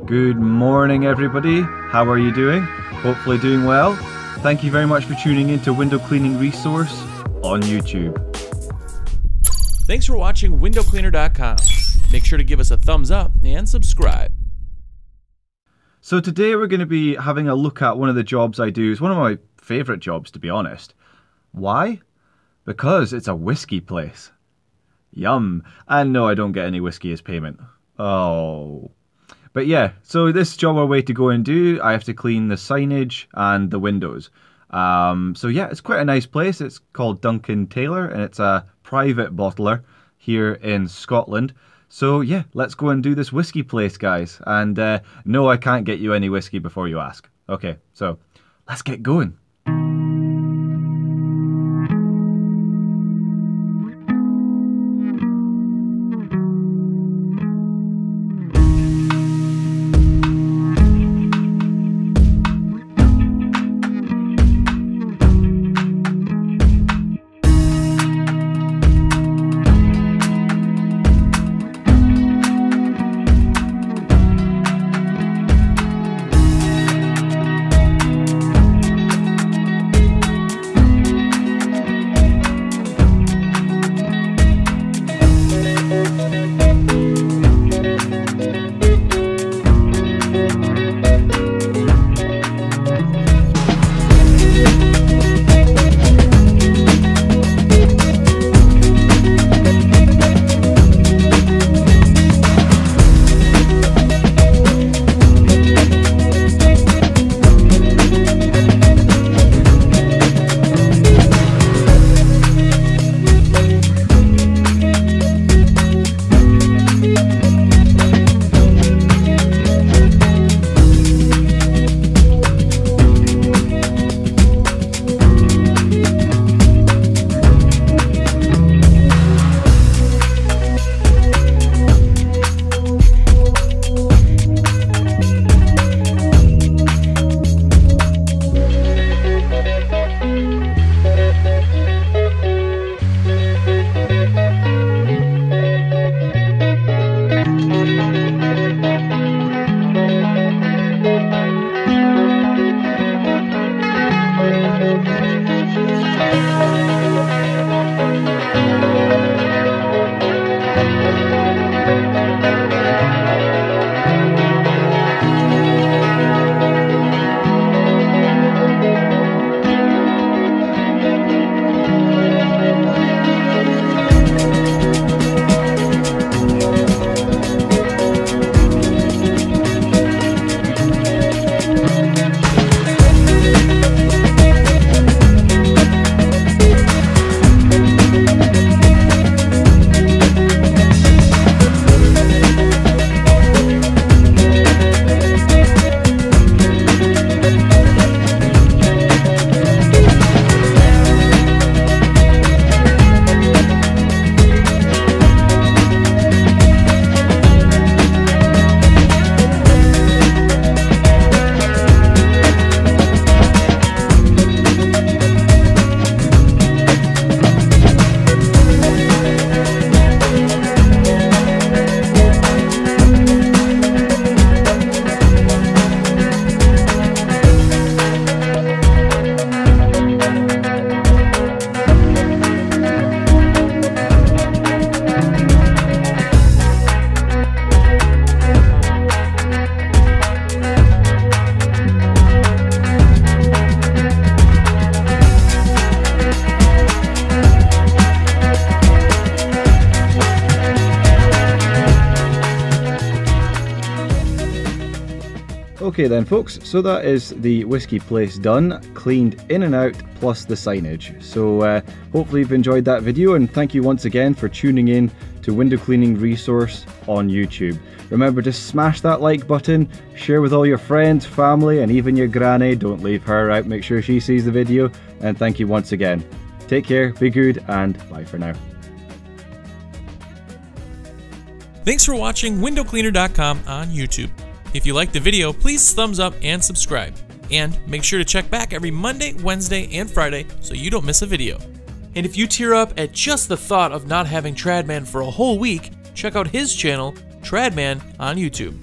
Good morning, everybody. How are you doing? Hopefully doing well. Thank you very much for tuning in to Window Cleaning Resource on YouTube. Thanks for watching windowcleaner.com. Make sure to give us a thumbs up and subscribe. So today we're going to be having a look at one of the jobs I do. It's one of my favourite jobs, to be honest. Why? Because it's a whiskey place. Yum. And no, I don't get any whiskey as payment. Oh. But yeah, so this job we're way to go and do, I have to clean the signage and the windows. So yeah, it's quite a nice place. It's called Duncan Taylor and it's a private bottler here in Scotland. So yeah, let's go and do this whiskey place, guys. And no, I can't get you any whiskey before you ask. Okay, so let's get going. Okay then folks, so that is the whiskey place done, cleaned in and out, plus the signage. So hopefully you've enjoyed that video, and thank you once again for tuning in to Window Cleaning Resource on YouTube. Remember to smash that like button, share with all your friends, family, and even your granny. Don't leave her out, make sure she sees the video, and thank you once again. Take care, be good, and bye for now. Thanks for watching windowcleaner.com on YouTube. If you liked the video, please thumbs up and subscribe. And make sure to check back every Monday, Wednesday, and Friday so you don't miss a video. And if you tear up at just the thought of not having TradMan for a whole week, check out his channel, TradMan, on YouTube.